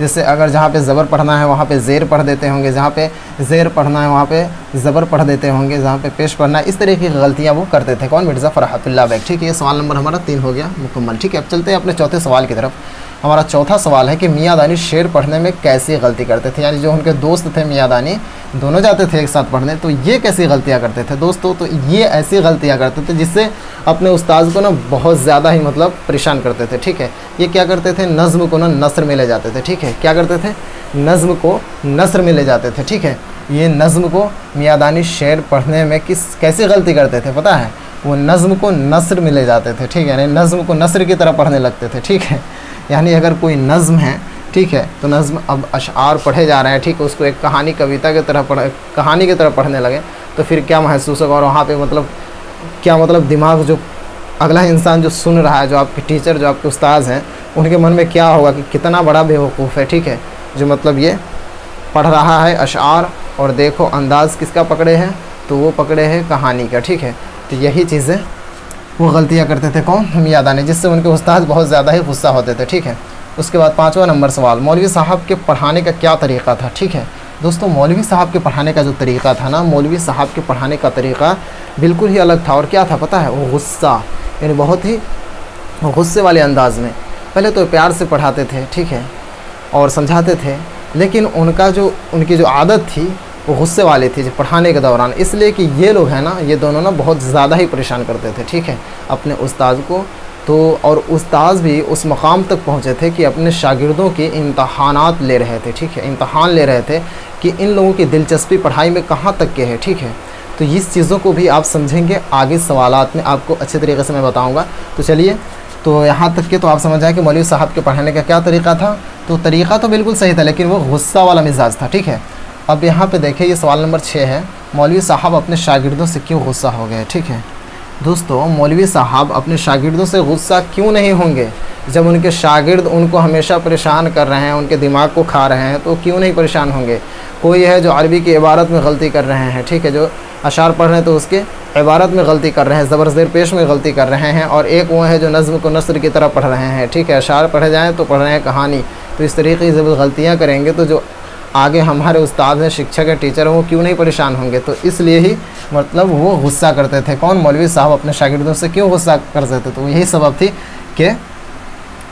जैसे अगर जहाँ पे ज़बर पढ़ना है वहाँ पे ज़ेर पढ़ देते होंगे, जहाँ पे ज़ेर पढ़ना है वहाँ पे ज़बर पढ़ देते होंगे, जहाँ पे पेश पढ़ना है, इस तरीके की गलतियाँ वो करते थे। कौन? मिर्ज़ा फ़रहतुल्लाह बेग। ठीक है, ये सवाल नंबर हमारा 3 हो गया मुकम्मल। ठीक है, अब चलते हैं अपने चौथे सवाल की तरफ। हमारा चौथा सवाल है कि मियाँ दानिश शेर पढ़ने में कैसी गलती करते थे, यानी जो उनके दोस्त थे मियाँ दानी, दोनों जाते थे एक साथ पढ़ने, तो ये कैसी गलतियाँ करते थे दोस्तों? तो ये ऐसी गलतियाँ करते थे जिससे अपने उस्ताद को ना बहुत ज़्यादा ही मतलब परेशान करते थे। ठीक है, ये क्या करते थे? नज़्म को ना नस्र में ले जाते थे। ठीक है, क्या करते थे? नज़्म को नस्र में ले जाते थे। ठीक है, ये नज़्म को मियाँ दानिश शेर पढ़ने में कैसी गलती करते थे पता है? वो नज़्म को नस्र में ले जाते थे। ठीक है, यानी नज़्म को नस्र की तरह पढ़ने लगते थे। ठीक है, यानी अगर कोई नज़्म है, ठीक है, तो नज़्म अब अशआर पढ़े जा रहे हैं, ठीक है, उसको एक कहानी कविता की तरह कहानी की तरह पढ़ने लगे तो फिर क्या महसूस होगा? और वहाँ पे मतलब क्या मतलब दिमाग जो अगला इंसान जो सुन रहा है, जो आपके टीचर, जो आपके उस्ताद हैं, उनके मन में क्या होगा कि कितना बड़ा बेवकूफ़ है। ठीक है, जो मतलब ये पढ़ रहा है अशआर और देखो अंदाज़ किसका पकड़े हैं? तो वो पकड़े हैं कहानी का। ठीक है, तो यही चीज़ें वो गलतियाँ करते थे कौन? मियाँ दानिश, जिससे उनके उस्ताद बहुत ज़्यादा ही गुस्सा होते थे। ठीक है, उसके बाद 5वां नंबर सवाल, मौलवी साहब के पढ़ाने का क्या तरीक़ा था? ठीक है दोस्तों, मौलवी साहब के पढ़ाने का जो तरीक़ा था ना, मौलवी साहब के पढ़ाने का तरीक़ा बिल्कुल ही अलग था। और क्या था पता है? वो गुस्सा, यानी बहुत ही गुस्से वाले अंदाज में। पहले तो प्यार से पढ़ाते थे, ठीक है, और समझाते थे, लेकिन उनकी जो आदत थी वो गुस्से वाली थी जो पढ़ाने के दौरान, इसलिए कि ये लोग हैं ना, ये दोनों ना बहुत ज़्यादा ही परेशान करते थे। ठीक है, अपने उस्ताद को। तो और उस्ताद भी उस मकाम तक पहुँचे थे कि अपने शागिर्दों के इम्तहानात ले रहे थे। ठीक है, इम्तहान ले रहे थे कि इन लोगों की दिलचस्पी पढ़ाई में कहाँ तक के है। ठीक है, तो इस चीज़ों को भी आप समझेंगे आगे सवालात में, आपको अच्छे तरीके से मैं बताऊँगा। तो चलिए, तो यहाँ तक के तो आप समझ आए कि मौलवी साहब के पढ़ाने का क्या तरीक़ा था। तो तरीक़ा तो बिल्कुल सही था, लेकिन वो गुस्सा वाला मिजाज था। ठीक है, अब यहाँ पे देखिए, ये सवाल नंबर 6 है, मौलवी साहब अपने शागिर्दों से क्यों गुस्सा हो गए? ठीक है दोस्तों, मौलवी साहब अपने शागिर्दों से गुस्सा क्यों नहीं होंगे? जब उनके शागिर्द उनको हमेशा परेशान कर रहे हैं, उनके दिमाग को खा रहे हैं, तो क्यों नहीं परेशान होंगे? कोई है जो अरबी की इबारत में गलती कर रहे हैं, ठीक है, जो अशार पढ़ रहे हैं तो उसके इबारत में गलती कर रहे हैं, ज़बर ज़ेर पेश में गलती कर रहे हैं, और एक वो है जो नज़्म को नस्र की तरह पढ़ रहे हैं। ठीक है, अशार पढ़े जाएँ तो पढ़ रहे हैं कहानी। तो इस तरीके की जब गलतियाँ करेंगे तो जो आगे हमारे उस्ताद हैं, शिक्षक हैं, टीचर हैं, वो क्यों नहीं परेशान होंगे? तो इसलिए ही मतलब वो गुस्सा करते थे। कौन? मौलवी साहब अपने शागिर्दों से क्यों गुस्सा करते थे? तो यही सबब थी कि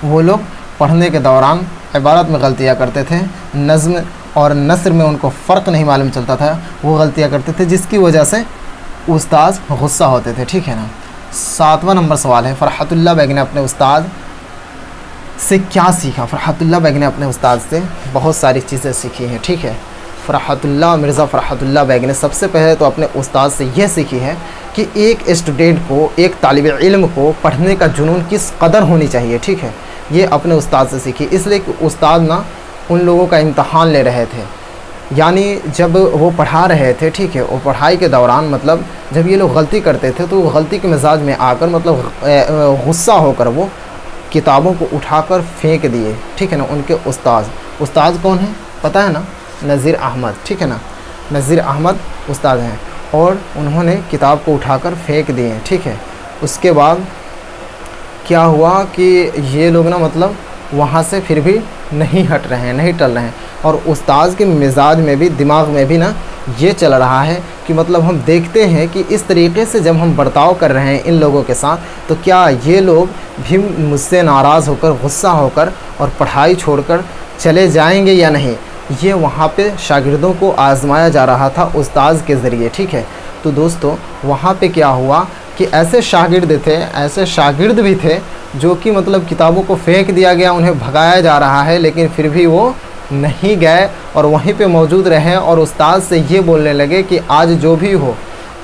वो लोग पढ़ने के दौरान इबारत में गलतियाँ करते थे, नज़्म और नस्र में उनको फ़र्क नहीं मालूम चलता था, वो गलतियाँ करते थे, जिसकी वजह से उस्ताद गुस्सा होते थे। ठीक है ना। 7वां नंबर सवाल है, फ़रहतुल्लाह बेग ने अपने उस्ताद से क्या सीखा? फ़रहतुल्लाह बेग ने अपने उस्ताद से बहुत सारी चीज़ें सीखी हैं। ठीक है, मिर्ज़ा फ़रहतुल्लाह बेग ने सबसे पहले तो अपने उस्ताद से यह सीखी है कि एक स्टूडेंट को, एक तालिब इल्म को पढ़ने का जुनून किस कदर होनी चाहिए। ठीक है, ये अपने उस्ताद से सीखी, इसलिए कि उस्ताद ना उन लोगों का इम्तहान ले रहे थे, यानी जब वो पढ़ा रहे थे, ठीक है, वो पढ़ाई के दौरान मतलब जब ये लोग गलती करते थे तो वो गलती के मिजाज में आकर मतलब गुस्सा होकर वो किताबों को उठाकर फेंक दिए। ठीक है ना। उनके उस्ताद कौन है पता है ना? नज़ीर अहमद। ठीक है ना, नज़ीर अहमद उस्ताद हैं, और उन्होंने किताब को उठाकर फेंक दिए। ठीक है, उसके बाद क्या हुआ कि ये लोग ना मतलब वहाँ से फिर भी नहीं हट रहे हैं, नहीं टल रहे हैं, और उस्ताद के मिजाज में भी, दिमाग में भी ना ये चल रहा है कि मतलब हम देखते हैं कि इस तरीके से जब हम बर्ताव कर रहे हैं इन लोगों के साथ, तो क्या ये लोग भी मुझसे नाराज़ होकर, गुस्सा होकर और पढ़ाई छोड़कर चले जाएंगे या नहीं। ये वहाँ पे शागिर्दों को आज़माया जा रहा था उस्ताद के ज़रिए। ठीक है, तो दोस्तों वहाँ पे क्या हुआ कि ऐसे शागिर्द भी थे जो कि मतलब किताबों को फेंक दिया गया, उन्हें भगाया जा रहा है, लेकिन फिर भी वो नहीं गए और वहीं पे मौजूद रहे और उस्ताद से ये बोलने लगे कि आज जो भी हो,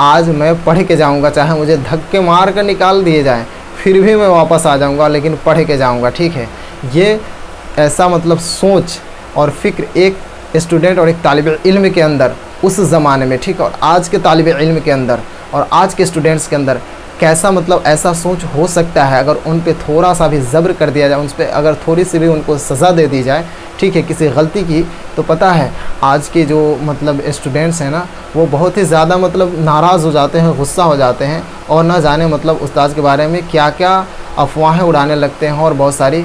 आज मैं पढ़ के जाऊंगा, चाहे मुझे धक्के मार कर निकाल दिए जाएं, फिर भी मैं वापस आ जाऊंगा, लेकिन पढ़ के जाऊंगा। ठीक है, ये ऐसा मतलब सोच और फ़िक्र एक स्टूडेंट और एक तालिब इल्म के अंदर उस ज़माने में, ठीक है, और आज के तालिब इल्म के अंदर और आज के स्टूडेंट्स के अंदर कैसा मतलब ऐसा सोच हो सकता है अगर उन पे थोड़ा सा भी ज़ब्र कर दिया जाए, उन पर अगर थोड़ी सी भी उनको सज़ा दे दी जाए, ठीक है, किसी गलती की, तो पता है आज के जो मतलब स्टूडेंट्स हैं ना, वो बहुत ही ज़्यादा मतलब नाराज़ हो जाते हैं, गुस्सा हो जाते हैं, और ना जाने मतलब उस्ताद के बारे में क्या क्या अफवाहें उड़ाने लगते हैं और बहुत सारी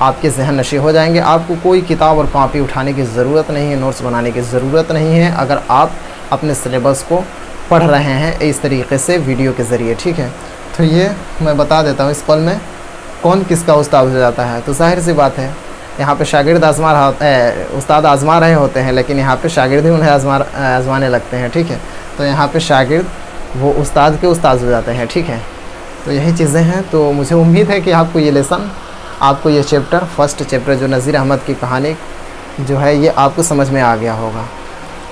आपके ज़हन नशी हो जाएंगे। आपको कोई किताब और कॉपी उठाने की ज़रूरत नहीं है, नोट्स बनाने की ज़रूरत नहीं है, अगर आप अपने सिलेबस को पढ़ रहे हैं इस तरीके से वीडियो के ज़रिए, ठीक है। तो ये मैं बता देता हूँ, इस पल में कौन किसका उस्ताद हो जाता है। तो ज़ाहिर सी बात है, यहाँ पे शागिर्द उस्ताद आज़मा रहे होते हैं, लेकिन यहाँ पे शागिर्द ही उन्हें आज़माने लगते हैं, ठीक है। तो यहाँ पे शागिर्द वो उस्ताद के उस्ताद हो जाते हैं, ठीक है। तो यही चीज़ें हैं। तो मुझे उम्मीद है कि आपको ये लेसन, आपको ये चैप्टर, फर्स्ट चैप्टर जो नज़ीर अहमद की कहानी जो है, ये आपको समझ में आ गया होगा।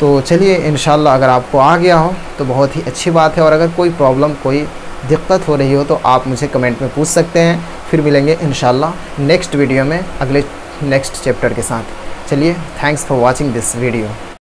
तो चलिए, इंशाल्लाह अगर आपको आ गया हो तो बहुत ही अच्छी बात है, और अगर कोई प्रॉब्लम, कोई दिक्कत हो रही हो तो आप मुझे कमेंट में पूछ सकते हैं। फिर मिलेंगे इंशाल्लाह नेक्स्ट वीडियो में, अगले नेक्स्ट चैप्टर के साथ। चलिए, thanks for watching this video.